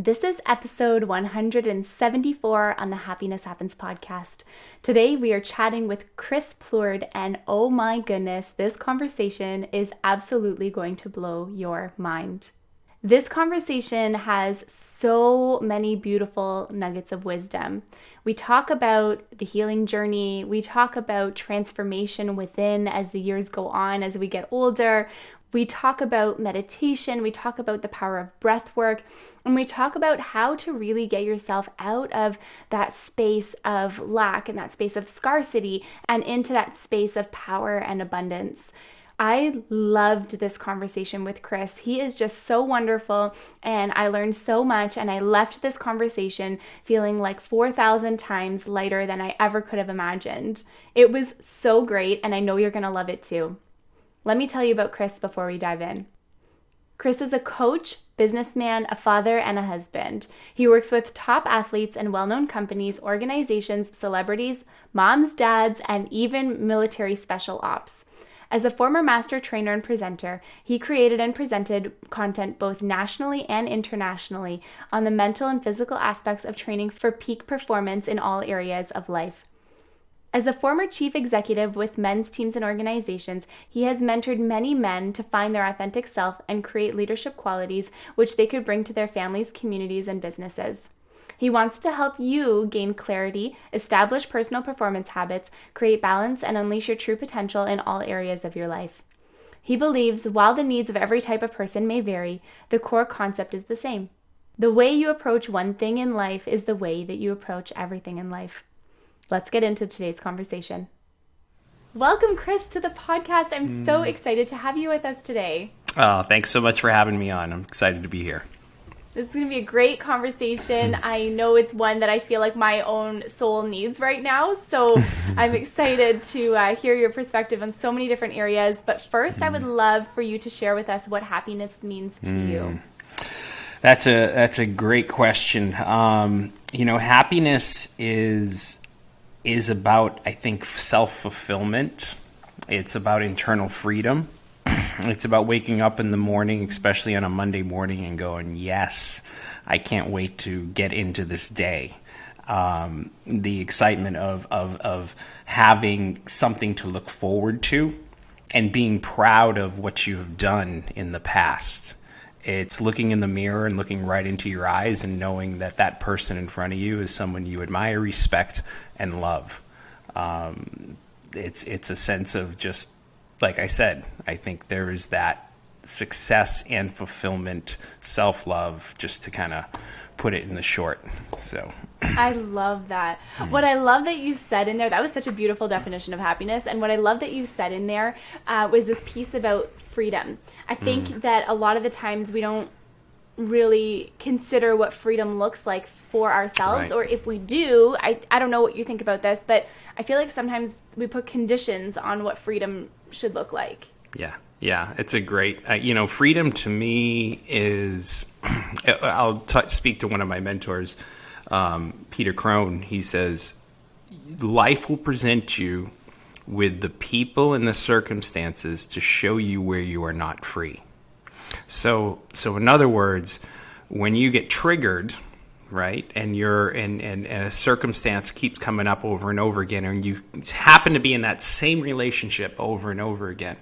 This is episode 174 on the Happiness Happens podcast. Today we are chatting with Chris Plourde, and oh my goodness, this conversation is absolutely going to blow your mind. This conversation has so many beautiful nuggets of wisdom. We talk about the healing journey. We talk about transformation within as the years go on, as we get older. We talk about meditation. We talk about the power of breathwork. And we talk about how to really get yourself out of that space of lack and that space of scarcity and into that space of power and abundance. I loved this conversation with Chris. He is just so wonderful, and I learned so much, and I left this conversation feeling like 4,000 times lighter than I ever could have imagined. It was so great, and I know you're going to love it too. Let me tell you about Chris before we dive in. Chris is a coach, businessman, a father, and a husband. He works with top athletes and well-known companies, organizations, celebrities, moms, dads, and even military special ops. As a former master trainer and presenter, he created and presented content both nationally and internationally on the mental and physical aspects of training for peak performance in all areas of life. As a former chief executive with men's teams and organizations, he has mentored many men to find their authentic self and create leadership qualities which they could bring to their families, communities, and businesses. He wants to help you gain clarity, establish personal performance habits, create balance, and unleash your true potential in all areas of your life. He believes while the needs of every type of person may vary, the core concept is the same. The way you approach one thing in life is the way that you approach everything in life. Let's get into today's conversation. Welcome, Chris, to the podcast. I'm so excited to have you with us today. Oh, thanks so much for having me on. I'm excited to be here. This is going to be a great conversation. I know it's one that I feel like my own soul needs right now. So I'm excited to hear your perspective on so many different areas. But first, I would love for you to share with us what happiness means to you. That's a great question. Happiness is about, I think, self-fulfillment. It's about internal freedom. It's about waking up in the morning, especially on a Monday morning, and going, yes, I can't wait to get into this day. The excitement of having something to look forward to and being proud of what you have done in the past. It's looking in the mirror and looking right into your eyes and knowing that that person in front of you is someone you admire, respect, and love. It's a sense of just, like I said, I think there is that success and fulfillment, self-love, just to kind of put it in the short. So I love that. What I love that you said in there, that was such a beautiful definition of happiness. And what I love that you said in there was this piece about freedom. I think that a lot of the times we don't really consider what freedom looks like for ourselves, right. Or if we do, I don't know what you think about this, but I feel like sometimes we put conditions on what freedom should look like. Yeah, it's a great, freedom to me is, I'll speak to one of my mentors, Peter Crone. He says, life will present you with the people and the circumstances to show you where you are not free. So in other words, when you get triggered, right, and you're and a circumstance keeps coming up over and over again, and you happen to be in that same relationship over and over again,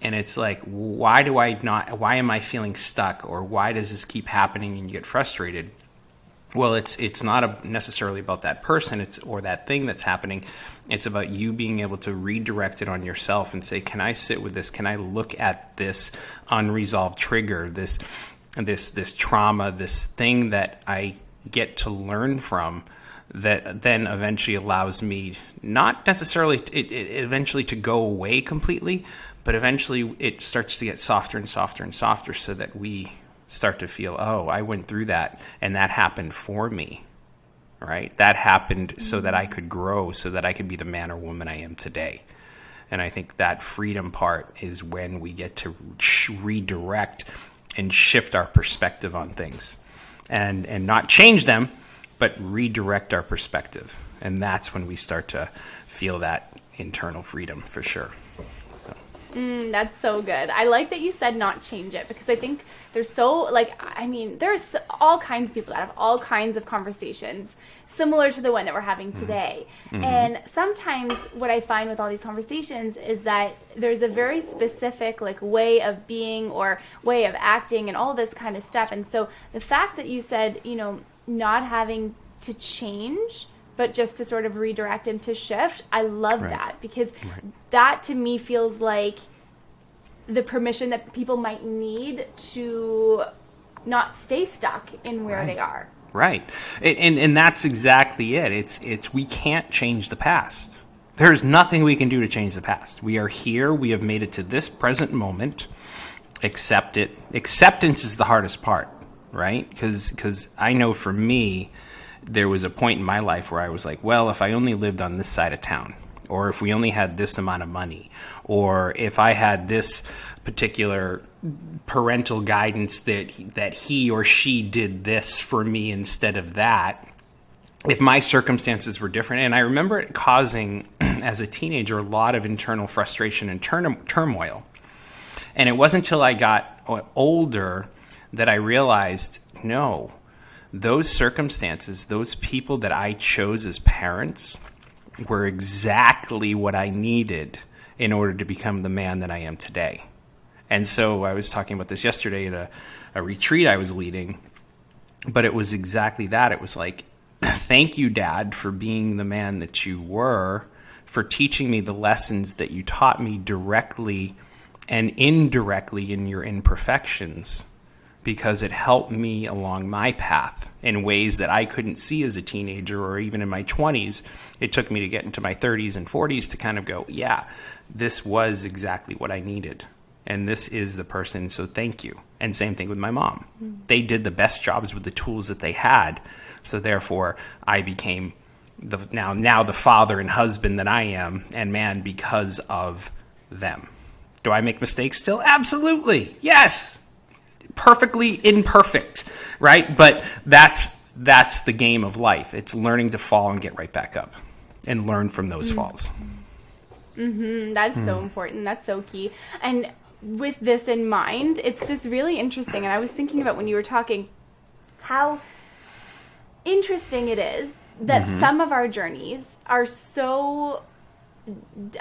and it's like, why am I feeling stuck, or why does this keep happening, and you get frustrated? Well, it's not necessarily about that person or that thing that's happening. It's about you being able to redirect it on yourself and say, can I sit with this? Can I look at this unresolved trigger, this trauma, this thing that I get to learn from, that then eventually allows me not necessarily eventually to go away completely, but eventually it starts to get softer and softer and softer, so that we start to feel, oh, I went through that, and that happened for me, right? That happened so that I could grow, so that I could be the man or woman I am today. And I think that freedom part is when we get to redirect and shift our perspective on things, and not change them, but redirect our perspective. And that's when we start to feel that internal freedom, for sure. So That's so good. I like that you said not change it, because I think there's so, like, I mean, there's all kinds of people that have all kinds of conversations similar to the one that we're having today. And sometimes what I find with all these conversations is that there's a very specific, like, way of being or way of acting and all this kind of stuff. And so the fact that you said, not having to change, but just to sort of redirect and to shift, I love that, because that to me feels like the permission that people might need to not stay stuck in where they are. Right. And that's exactly it. It's we can't change the past. There's nothing we can do to change the past. We are here. We have made it to this present moment. Accept it. Acceptance is the hardest part, right? Because I know for me, there was a point in my life where I was like, well, if I only lived on this side of town, or if we only had this amount of money, or if I had this particular parental guidance that he or she did this for me instead of that, if my circumstances were different. And I remember it causing, as a teenager, a lot of internal frustration and turmoil. And it wasn't until I got older that I realized, no, those circumstances, those people that I chose as parents were exactly what I needed in order to become the man that I am today. And so I was talking about this yesterday at a retreat I was leading, but it was exactly that. It was like, thank you, Dad, for being the man that you were, for teaching me the lessons that you taught me directly and indirectly in your imperfections, because it helped me along my path in ways that I couldn't see as a teenager or even in my 20s. It took me to get into my 30s and 40s to kind of go, yeah, this was exactly what I needed. And this is the person, so thank you. And same thing with my mom. They did the best jobs with the tools that they had. So therefore, I became now the father and husband that I am, and man, because of them. Do I make mistakes still? Absolutely. Yes. Perfectly imperfect, right? But that's the game of life. It's learning to fall and get right back up and learn from those falls. That's so important. That's so key. And with this in mind, it's just really interesting. And I was thinking about, when you were talking, how interesting it is that some of our journeys are so,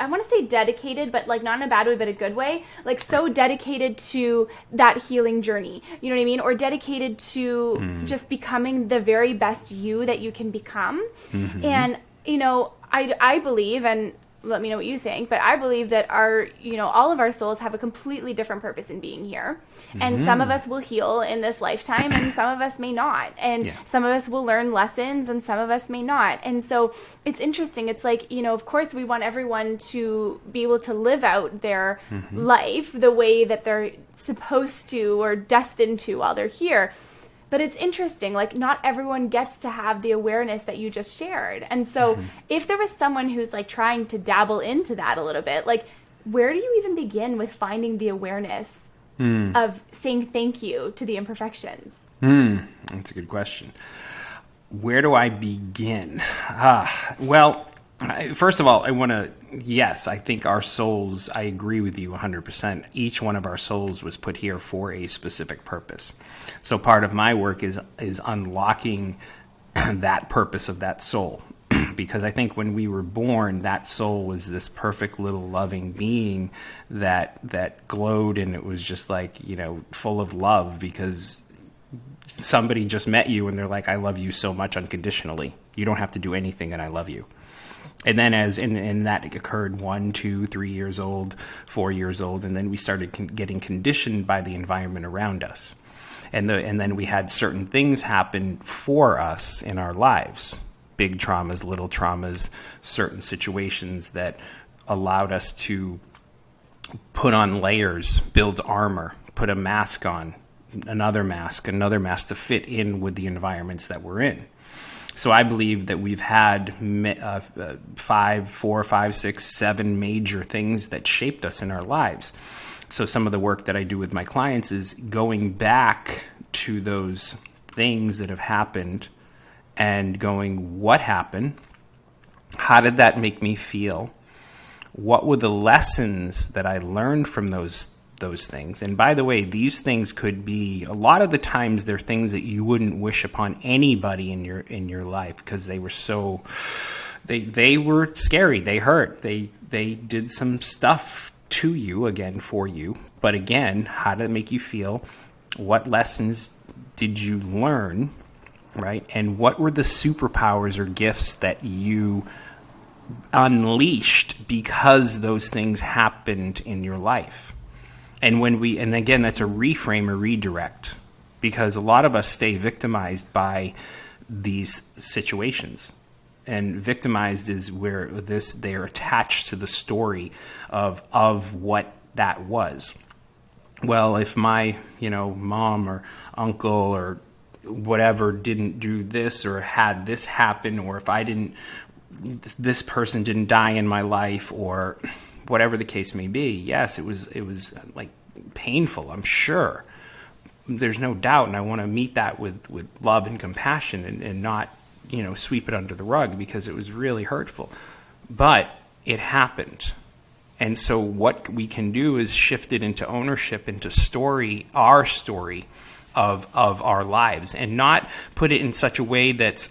I want to say dedicated, but like not in a bad way, but a good way, like so dedicated to that healing journey, you know what I mean? Or dedicated to just becoming the very best you that you can become. And, I believe, and let me know what you think, but I believe that all of our souls have a completely different purpose in being here. And some of us will heal in this lifetime and some of us may not. And some of us will learn lessons and some of us may not. And so it's interesting. It's like, of course we want everyone to be able to live out their life the way that they're supposed to or destined to while they're here. But it's interesting, like not everyone gets to have the awareness that you just shared. And so if there was someone who's like trying to dabble into that a little bit, like where do you even begin with finding the awareness of saying thank you to the imperfections? That's a good question. Where do I begin? Well, first of all, I think our souls, I agree with you 100%. Each one of our souls was put here for a specific purpose. So part of my work is unlocking that purpose of that soul. Because I think when we were born, that soul was this perfect little loving being that glowed, and it was just like, full of love, because somebody just met you and they're like, I love you so much unconditionally. You don't have to do anything and I love you. And then and that occurred 1, 2, 3 years old, 4 years old, and then we started getting conditioned by the environment around us. And then we had certain things happen for us in our lives, big traumas, little traumas, certain situations that allowed us to put on layers, build armor, put a mask on, another mask to fit in with the environments that we're in. So I believe that we've had 4, 5, 6, 7 major things that shaped us in our lives. So some of the work that I do with my clients is going back to those things that have happened and going, what happened? How did that make me feel? what were the lessons that I learned from those things? And by the way, these things could be, a lot of the times they're things that you wouldn't wish upon anybody in your life, because they were so, they were scary, they hurt, they did some stuff to you, again, for you. But again, how did it make you feel? What lessons did you learn, right? And what were the superpowers or gifts that you unleashed because those things happened in your life? And again, that's a reframe or redirect, because a lot of us stay victimized by these situations. And victimized is where they're attached to the story of what that was. Well, if my, mom or uncle or whatever didn't do this, or had this happen, or if this person didn't die in my life, or whatever the case may be, yes, it was like painful, I'm sure. There's no doubt, and I want to meet that with love and compassion, and not, sweep it under the rug, because it was really hurtful. But it happened. And so what we can do is shift it into ownership, into our story of our lives, and not put it in such a way that's,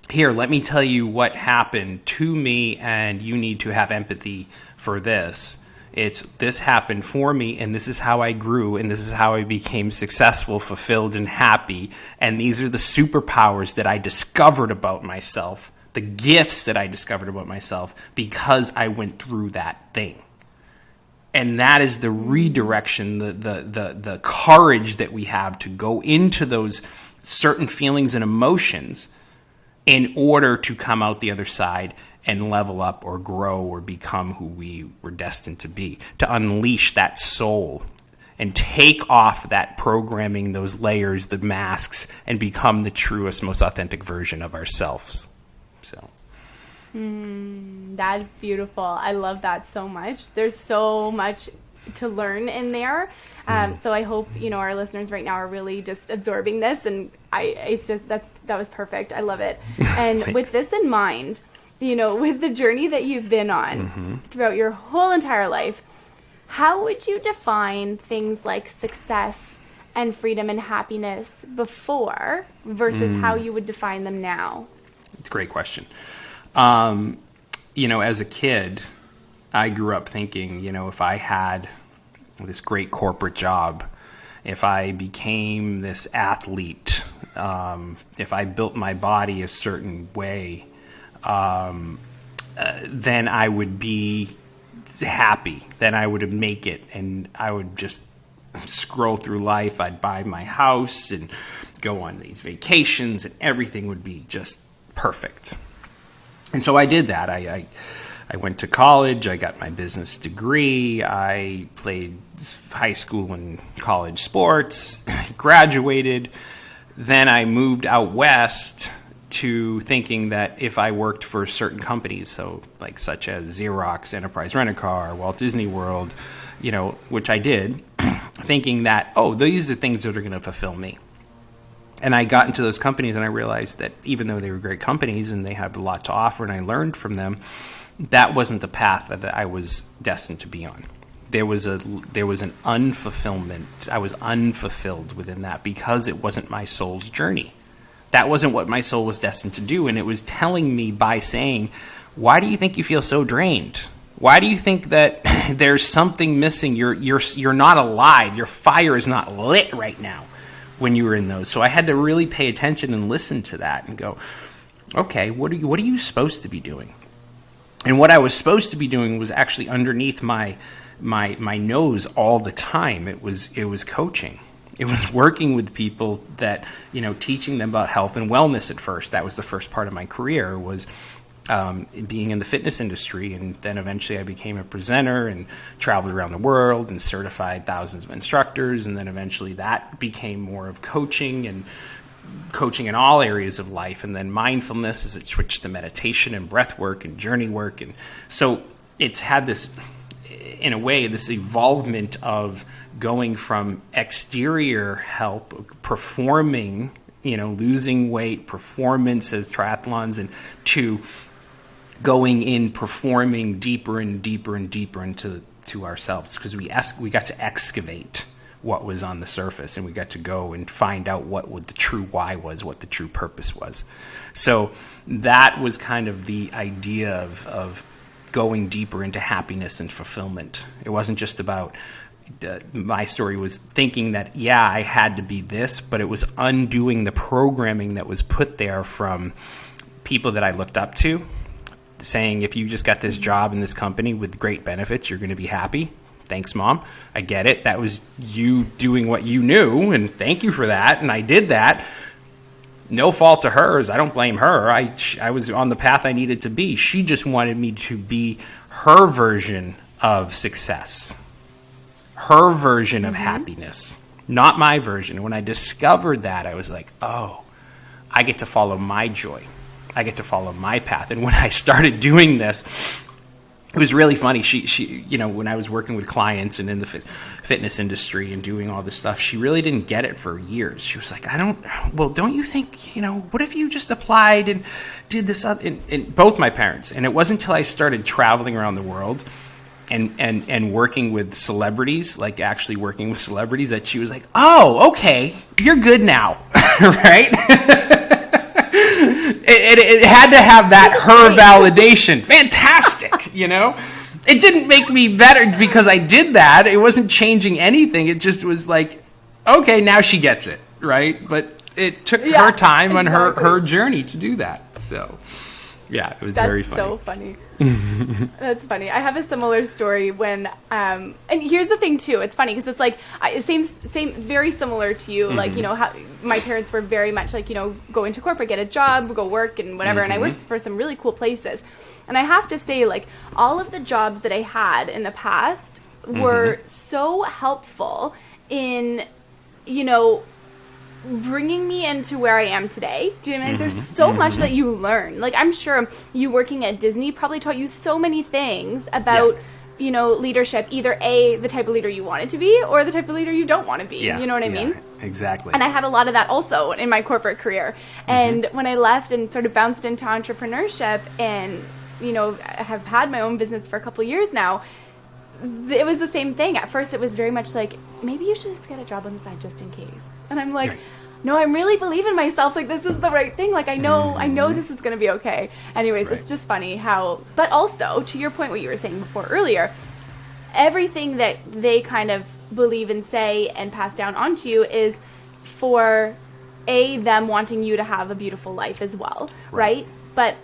here, let me tell you what happened to me, and you need to have empathy for this. It's, this happened for me, and this is how I grew, and this is how I became successful, fulfilled, and happy. And these are the superpowers that I discovered about myself, the gifts that I discovered about myself, because I went through that thing. And that is the redirection, the courage that we have to go into those certain feelings and emotions in order to come out the other side and level up or grow or become who we were destined to be, to unleash that soul and take off that programming, those layers, the masks, and become the truest, most authentic version of ourselves. So. That is beautiful. I love that so much. There's so much to learn in there. So I hope, our listeners right now are really just absorbing this, and that was perfect. I love it. And with this in mind, with the journey that you've been on throughout your whole entire life, how would you define things like success and freedom and happiness before versus how you would define them now? It's a great question. As a kid, I grew up thinking, if I had this great corporate job, if I became this athlete, if I built my body a certain way, then I would be happy. Then I would make it, and I would just scroll through life. I'd buy my house and go on these vacations, and everything would be just perfect. And so I did that. I went to college. I got my business degree. I played high school and college sports, graduated. Then I moved out west to thinking that if I worked for certain companies, so like such as Xerox, Enterprise Rent-A-Car, Walt Disney World, which I did, thinking that, these are things that are going to fulfill me. And I got into those companies, and I realized that even though they were great companies and they had a lot to offer and I learned from them, that wasn't the path that I was destined to be on. There was an unfulfillment. I was unfulfilled within that because it wasn't my soul's journey. That wasn't what my soul was destined to do. And it was telling me by saying, why do you think you feel so drained? Why do you think that there's something missing? You're not alive. Your fire is not lit right now when you were in those. So I had to really pay attention and listen to that and go, okay, what are you supposed to be doing? And what I was supposed to be doing was actually underneath my nose all the time. It was coaching. It was working with people that, teaching them about health and wellness at first. That was the first part of my career, was being in the fitness industry. And then eventually I became a presenter and traveled around the world and certified thousands of instructors. And then eventually that became more of coaching and coaching in all areas of life. And then mindfulness as it switched to meditation and breath work and journey work. And so it's had this, in a way, this evolvement of going from exterior help, performing, losing weight, performance as triathlons, and to going in, performing deeper and deeper and deeper into ourselves, because we got to excavate what was on the surface, and we got to go and find out what the true why was, what the true purpose was. So that was kind of the idea of going deeper into happiness and fulfillment. It wasn't just about my story was thinking that, yeah, I had to be this, but it was undoing the programming that was put there from people that I looked up to, saying, if you just got this job in this company with great benefits, you're going to be happy. Thanks, Mom. I get it. That was you doing what you knew, and thank you for that. And I did that. No fault to hers. I don't blame her. I was on the path I needed to be. She just wanted me to be her version of success, her version of happiness, not my version. And when I discovered that, I was like, oh, I get to follow my joy. I get to follow my path. And when I started doing this, it was really funny. She, when I was working with clients and in the fitness industry and doing all this stuff, she really didn't get it for years. She was like, don't you think, what if you just applied and did this up? And both my parents. And it wasn't until I started traveling around the world and working with celebrities, like actually working with celebrities, that she was like, oh, okay, you're good now. Right? It had to have that her validation. Fantastic, It didn't make me better because I did that. It wasn't changing anything. It just was like, okay, now she gets it, right? But it took her time on her journey to do that. So, yeah, it was very funny. That's so funny. That's funny. I have a similar story when, and here's the thing too. It's funny because it's like same, very similar to you. Like how my parents were very much like go into corporate, get a job, go work, and whatever. And I worked for some really cool places. And I have to say, like, all of the jobs that I had in the past were so helpful in, bringing me into where I am today. Do you know what I mean? There's so much that you learn. Like, I'm sure you working at Disney probably taught you so many things about, leadership, either A, the type of leader you wanted to be, or the type of leader you don't want to be. You know what I mean? Exactly. And I had a lot of that also in my corporate career. And when I left and sort of bounced into entrepreneurship and, I have had my own business for a couple of years now, it was the same thing. At first, it was very much like, maybe you should just get a job on the side just in case. And I'm like, no, I really believe in myself. Like, this is the right thing. Like, I know this is going to be okay. Anyways, It's just funny how, but also to your point, what you were saying before earlier, everything that they kind of believe and say and pass down onto you is for them wanting you to have a beautiful life as well. Right? But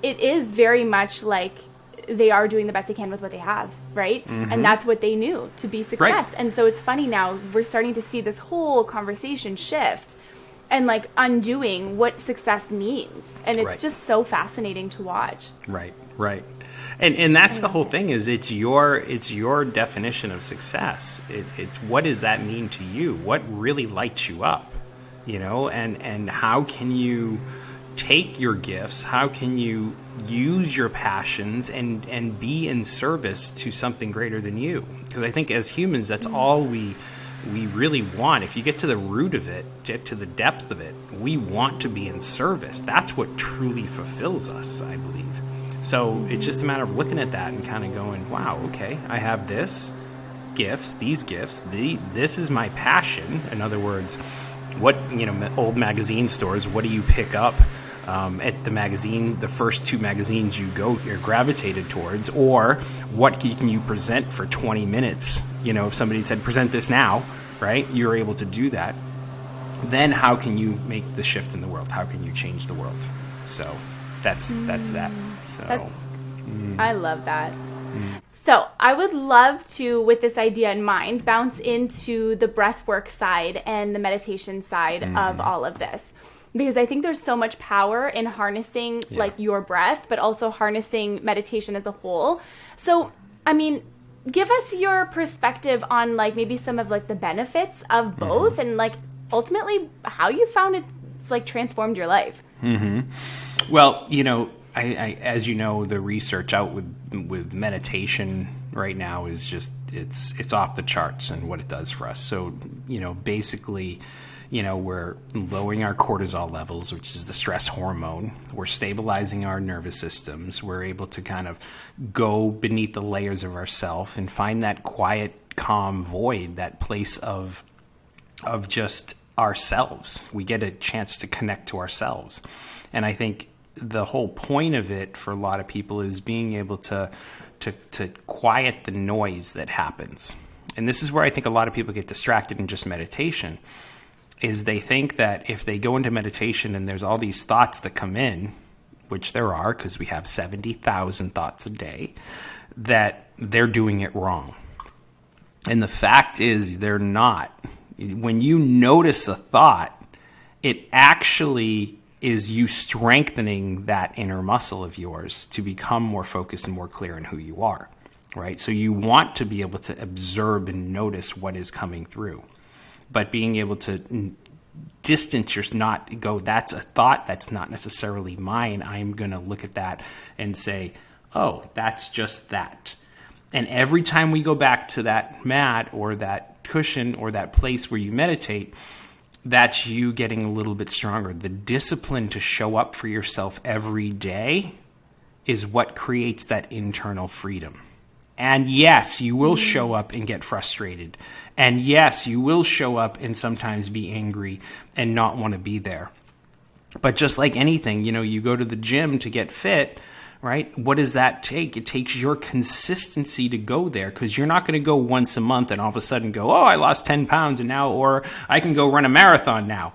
it is very much like, they are doing the best they can with what they have, right? And that's what they knew to be success. Right. And so it's funny now, we're starting to see this whole conversation shift and like undoing what success means. And it's just so fascinating to watch. Right. And that's the whole thing, is it's your definition of success. It's what does that mean to you? What really lights you up? And how can you take your gifts? How can you use your passions and be in service to something greater than you? Because I think as humans, that's all we really want. If you get to the root of it, get to the depth of it, we want to be in service. That's what truly fulfills us, I believe. So it's just a matter of looking at that and kind of going, wow, okay, I have these gifts, this is my passion. In other words, what, old magazine stores, what do you pick up at the magazine, the first two magazines you're gravitated towards, or what can you present for 20 minutes? If somebody said, present this now, right? You're able to do that. Then how can you make the shift in the world? How can you change the world? So that's that. So I love that. So I would love to, with this idea in mind, bounce into the breathwork side and the meditation side of all of this. Because I think there's so much power in harnessing like your breath, but also harnessing meditation as a whole. So, I mean, give us your perspective on like maybe some of like the benefits of both and like ultimately how you found it's like transformed your life. Well, I as you know, the research out with meditation right now is just it's off the charts and what it does for us. So, basically, We're lowering our cortisol levels, which is the stress hormone. We're stabilizing our nervous systems. We're able to kind of go beneath the layers of ourself and find that quiet, calm void, that place of just ourselves. We get a chance to connect to ourselves. And I think the whole point of it for a lot of people is being able to quiet the noise that happens. And this is where I think a lot of people get distracted in just meditation, is they think that if they go into meditation and there's all these thoughts that come in, which there are, because we have 70,000 thoughts a day, that they're doing it wrong. And the fact is they're not. When you notice a thought, it actually is you strengthening that inner muscle of yours to become more focused and more clear in who you are, right? So you want to be able to observe and notice what is coming through, but being able to distance not go, that's a thought, that's not necessarily mine. I'm going to look at that and say, oh, that's just that. And every time we go back to that mat or that cushion or that place where you meditate, that's you getting a little bit stronger. The discipline to show up for yourself every day is what creates that internal freedom. And yes, you will show up and get frustrated. And yes, you will show up and sometimes be angry and not want to be there. But just like anything, you go to the gym to get fit, right? What does that take? It takes your consistency to go there, because you're not going to go once a month and all of a sudden go, oh, I lost 10 pounds and now, or I can go run a marathon now.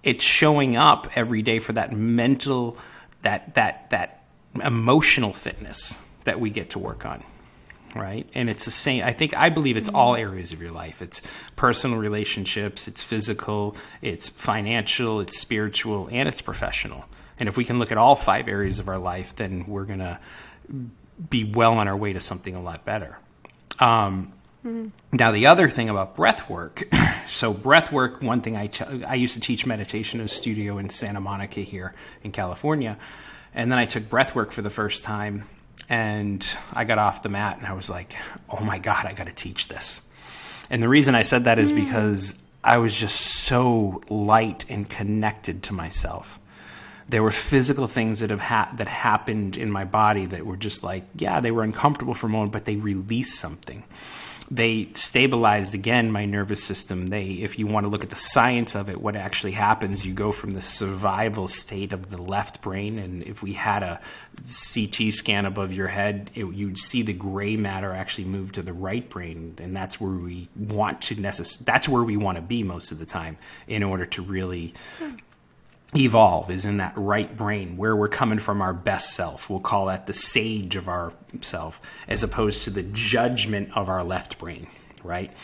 It's showing up every day for that mental, that emotional fitness that we get to work on, right? And it's the same. I believe it's all areas of your life. It's personal relationships, it's physical, it's financial, it's spiritual, and it's professional. And if we can look at all 5 areas of our life, then we're going to be well on our way to something a lot better. Now, the other thing about breath work, so breath work, one thing I used to teach meditation in a studio in Santa Monica here in California. And then I took breath work for the first time, and I got off the mat and I was like, oh my God, I got to teach this. And the reason I said that is because I was just so light and connected to myself. There were physical things that that happened in my body that were just like, yeah, they were uncomfortable for a moment, but they released something. They stabilized, again, my nervous system. If you want to look at the science of it, what actually happens, you go from the survival state of the left brain, and if we had a CT scan above your head, you'd see the gray matter actually move to the right brain, and that's where we want to be most of the time in order to really evolve, is in that right brain where we're coming from our best self. We'll call that the sage of our self, as opposed to the judgment of our left brain, right?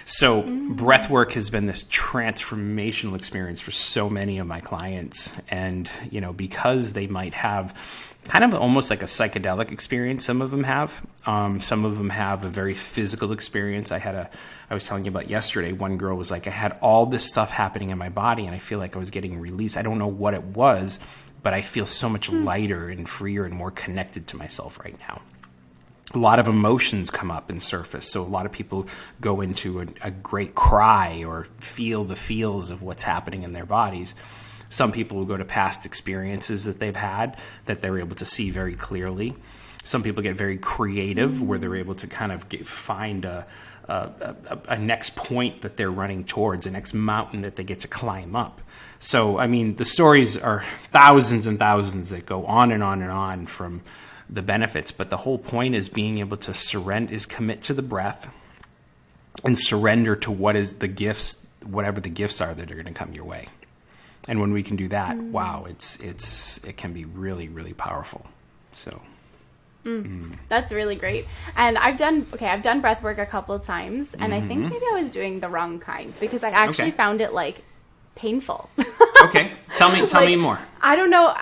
So breath work has been this transformational experience for so many of my clients. And, because they might have kind of almost like a psychedelic experience, some of them have. Some of them have a very physical experience. I was telling you about yesterday, one girl was like, I had all this stuff happening in my body and I feel like I was getting released. I don't know what it was, but I feel so much lighter and freer and more connected to myself right now. A lot of emotions come up and surface. So a lot of people go into a great cry or feel the feels of what's happening in their bodies. Some people will go to past experiences that they've had that they're able to see very clearly. Some people get very creative where they're able to kind of find a next point that they're running towards, a next mountain that they get to climb up. So, I mean, the stories are thousands and thousands that go on and on and on from the benefits. But the whole point is being able to commit to the breath and surrender to what is the gifts, whatever the gifts are that are going to come your way. And when we can do that, wow, it can be really, really powerful. So. That's really great. And I've done breath work a couple of times, and I think maybe I was doing the wrong kind, because I actually found it like painful. Okay. Tell me more. I don't know.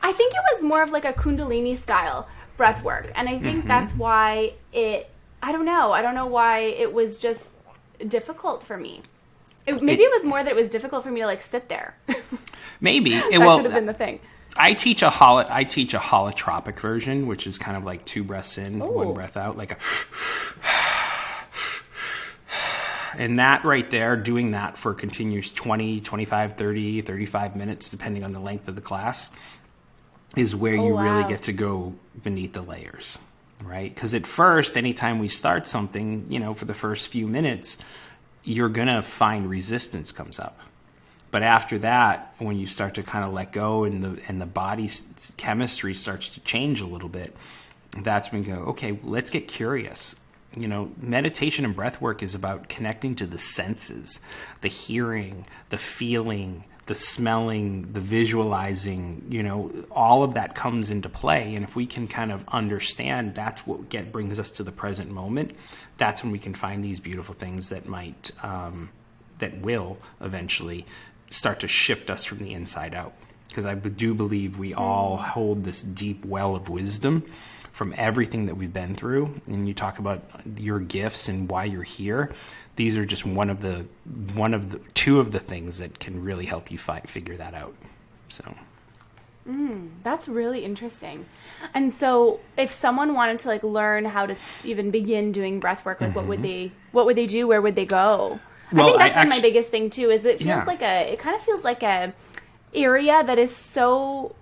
I think it was more of like a Kundalini style breath work. And I think that's why I don't know why it was just difficult for me. Maybe it was more that it was difficult for me to like sit there. Maybe. That could have been the thing. I teach a holotropic version, which is kind of like 2 breaths in, 1 breath out, like And that right there, doing that for continuous 20, 25, 30, 35 minutes, depending on the length of the class, is where you really get to go beneath the layers, right? Because at first, anytime we start something, for the first few minutes, you're going to find resistance comes up. But after that, when you start to kind of let go and the body's chemistry starts to change a little bit, that's when you go, okay, let's get curious. Meditation and breath work is about connecting to the senses, the hearing, the feeling, the smelling, the visualizing, all of that comes into play. And if we can kind of understand that's what brings us to the present moment, that's when we can find these beautiful things that that will eventually start to shift us from the inside out. Because I do believe we all hold this deep well of wisdom from everything that we've been through. And you talk about your gifts and why you're here. These are just two of the things that can really help you figure that out. So that's really interesting. And so if someone wanted to learn how to even begin doing breath work, what would they do? Where would they go? Well, I think that's been my biggest thing too, is it kind of feels like a area that is so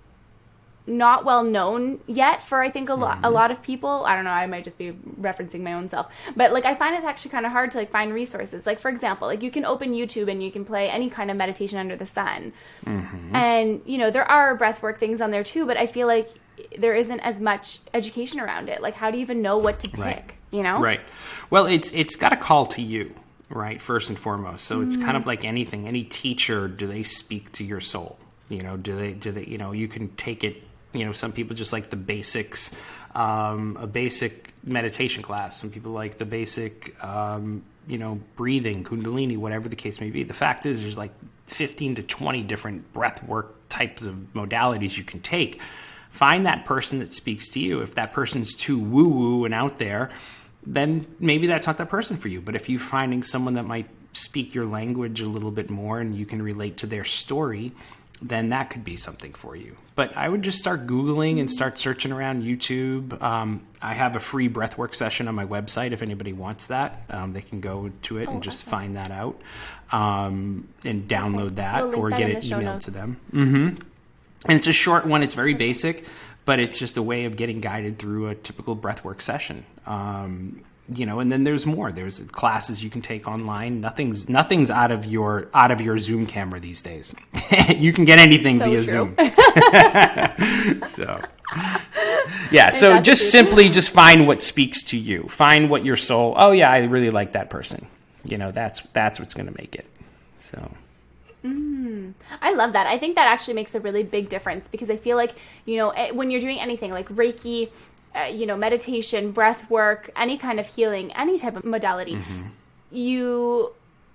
not well known yet for, I think, a lot of people. I don't know, I might just be referencing my own self, but I find it's actually kind of hard to find resources. For example, you can open YouTube and you can play any kind of meditation under the sun. And there are breathwork things on there too, but I feel like there isn't as much education around it. How do you even know what to pick? Right. Well, it's got a call to you, right, first and foremost. So it's kind of like anything. Any teacher, do they speak to your soul? Do they you can take it. Some people just like the basics, a basic meditation class. Some people like the basic, breathing, kundalini, whatever the case may be. The fact is there's 15 to 20 different breath work types of modalities you can take. Find that person that speaks to you. If that person's too woo-woo and out there, then maybe that's not that person for you. But if you're finding someone that might speak your language a little bit more and you can relate to their story, then that could be something for you. But I would just start Googling and start searching around YouTube. I have a free breathwork session on my website. If anybody wants that, they can go to it and just find that out and download that or get it emailed to them. And it's a short one. It's very basic, but it's just a way of getting guided through a typical breathwork session. And then there's more. There's classes you can take online. Nothing's out of your Zoom camera these days. You can get anything via Zoom. So, yeah. So just simply find what speaks to you. Find what your soul. Oh yeah, I really like that person. That's what's going to make it. So. I love that. I think that actually makes a really big difference, because I feel like, when you're doing anything like reiki, meditation, breath work, any kind of healing, any type of modality, you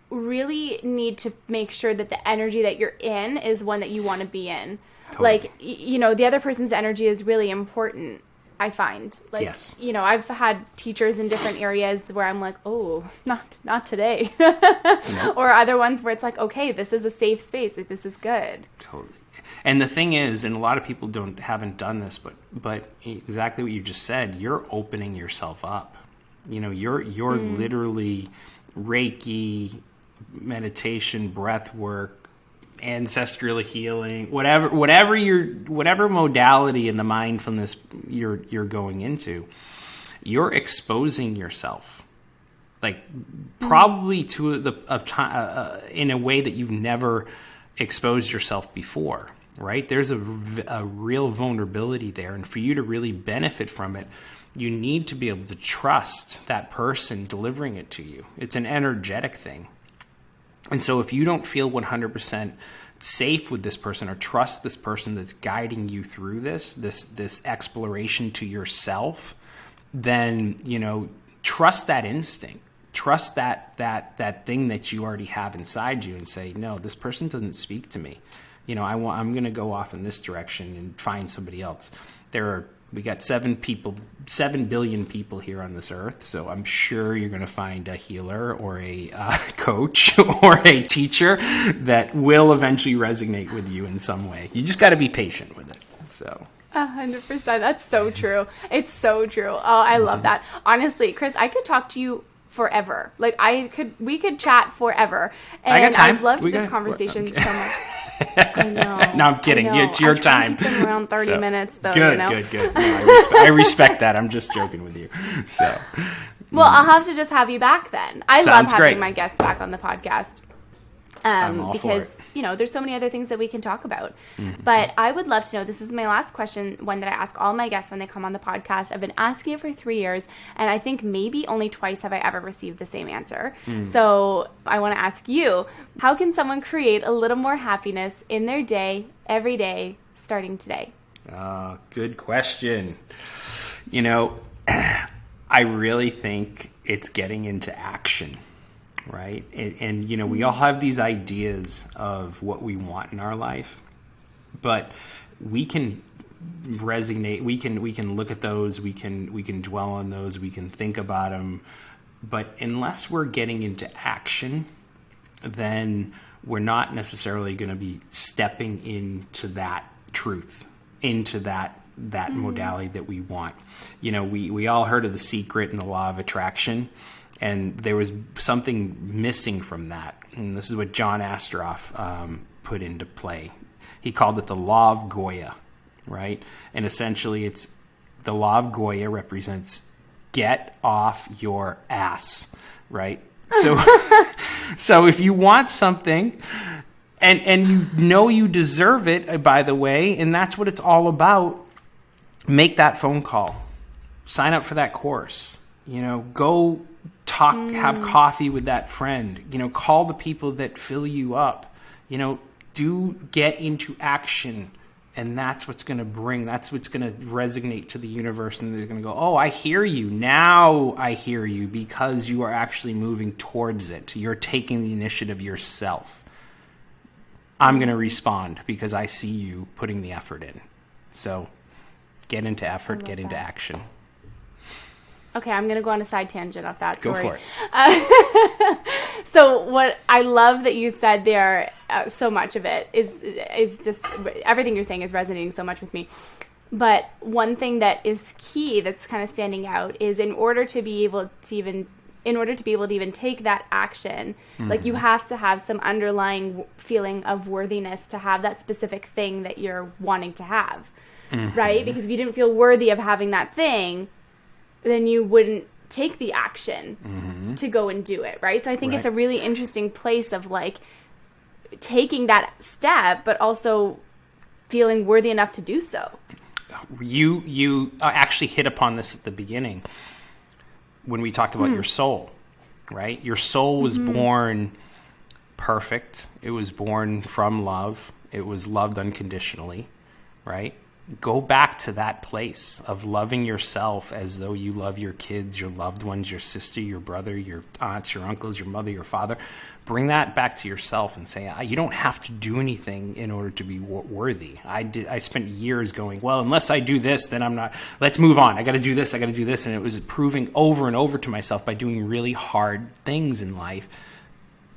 really need to make sure that the energy that you're in is one that you want to be in. Totally. The other person's energy is really important, I find. Yes. I've had teachers in different areas where I'm like, oh, not today. Nope. Or other ones where it's like, okay, this is a safe space. This is good. Totally. And the thing is, and a lot of people haven't done this, but exactly what you just said, you're opening yourself up. You're literally Reiki, meditation, breath work, ancestral healing, whatever modality in the mindfulness you're going into, you're exposing yourself, probably to in a way that you've never exposed yourself before. Right? There's a real vulnerability there. And for you to really benefit from it, you need to be able to trust that person delivering it to you. It's an energetic thing. And so if you don't feel 100% safe with this person or trust this person that's guiding you through this exploration to yourself, then, trust that instinct. Trust that thing that you already have inside you and say, no, this person doesn't speak to me. I'm going to go off in this direction and find somebody else. We got 7 billion people here on this earth. So I'm sure you're going to find a healer or a coach or a teacher that will eventually resonate with you in some way. You just got to be patient with it. So 100%. That's so true. It's so true. Oh, I love that. Honestly, Chris, I could talk to you forever. Like we could chat forever. And I got time. I've loved this conversation so much. I know. No, I'm kidding. It's your time. Keep them around 30 minutes though. Good. No, I respect that. I'm just joking with you. So. Well, I'll have to just have you back then. I love having my guests back on the podcast. Because, there's so many other things that we can talk about. Mm-hmm. But I would love to know, this is my last question, one that I ask all my guests when they come on the podcast. I've been asking it for 3 years, and I think maybe only twice have I ever received the same answer. So I want to ask you, how can someone create a little more happiness in their day, every day, starting today? Good question. I really think it's getting into action. Right. And we all have these ideas of what we want in our life, but we can resonate. We can look at those. We can dwell on those. We can think about them. But unless we're getting into action, then we're not necessarily going to be stepping into that truth, into that modality that we want. We all heard of The Secret and the law of attraction. And there was something missing from that. And this is what John Astroff put into play. He called it the law of Goya, right? And essentially it's the law of Goya represents get off your ass, right? So if you want something and you deserve it, by the way, and that's what it's all about, make that phone call. Sign up for that course. Go talk, have coffee with that friend, call the people that fill you up, do get into action. And that's what's going to resonate to the universe. And they're going to go, oh, I hear you. Now I hear you, because you are actually moving towards it. You're taking the initiative yourself. I'm going to respond because I see you putting the effort in. So get into effort, get into action. Okay, I'm going to go on a side tangent off that. Go for it. So what I love that you said there, so much of it is just, everything you're saying is resonating so much with me. But one thing that is key that's kind of standing out is in order to be able to even take that action, like you have to have some underlying feeling of worthiness to have that specific thing that you're wanting to have, right? Because if you didn't feel worthy of having that thing, then you wouldn't take the action to go and do it, right? So I think it's a really interesting place of like taking that step, but also feeling worthy enough to do so. You actually hit upon this at the beginning when we talked about your soul, right? Your soul was born perfect. It was born from love. It was loved unconditionally, right? Go back to that place of loving yourself as though you love your kids, your loved ones, your sister, your brother, your aunts, your uncles, your mother, your father. Bring that back to yourself and say, you don't have to do anything in order to be worthy. I spent years going, well, unless I do this, then I'm not. Let's move on. I got to do this. And it was proving over and over to myself by doing really hard things in life,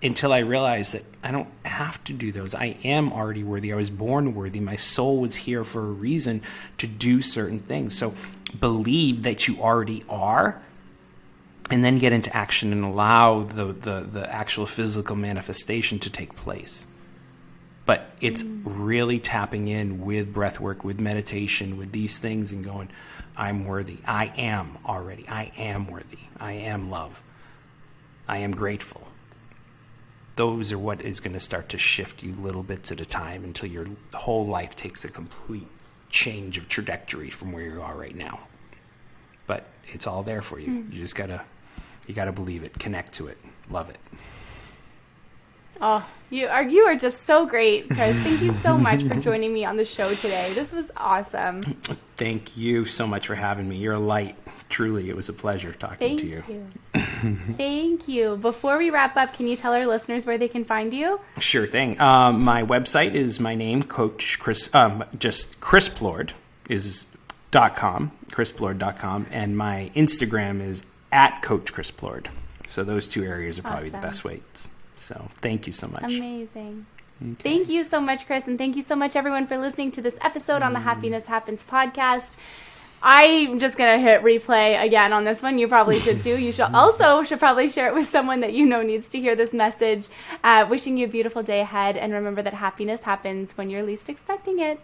until I realized that I don't have to do those. I am already worthy. I was born worthy. My soul was here for a reason to do certain things. So believe that you already are, and then get into action and allow the actual physical manifestation to take place. But it's really tapping in with breath work, with meditation, with these things, and going, I'm worthy. I am already. I am worthy. I am love. I am grateful. Those are what is going to start to shift you little bits at a time until your whole life takes a complete change of trajectory from where you are right now. But it's all there for you. You just gotta believe it, connect to it, love it. Oh, you are just so great, Chris. Thank you so much for joining me on the show today. This was awesome. Thank you so much for having me. You're a light. Truly, it was a pleasure talking to you. Thank you. Before we wrap up, can you tell our listeners where they can find you? Sure thing. My website is my name, Coach Chris, just Chris Plourde is .com, chrisplourde.com, and my Instagram is @Coach Chris Plourde. So those two areas are probably the best ways. So thank you so much. Amazing. Okay. Thank you so much, Chris, and thank you so much, everyone, for listening to this episode on the Happiness Happens podcast. I'm just going to hit replay again on this one. You probably should too. You should probably share it with someone that you know needs to hear this message. Wishing you a beautiful day ahead. And remember that happiness happens when you're least expecting it.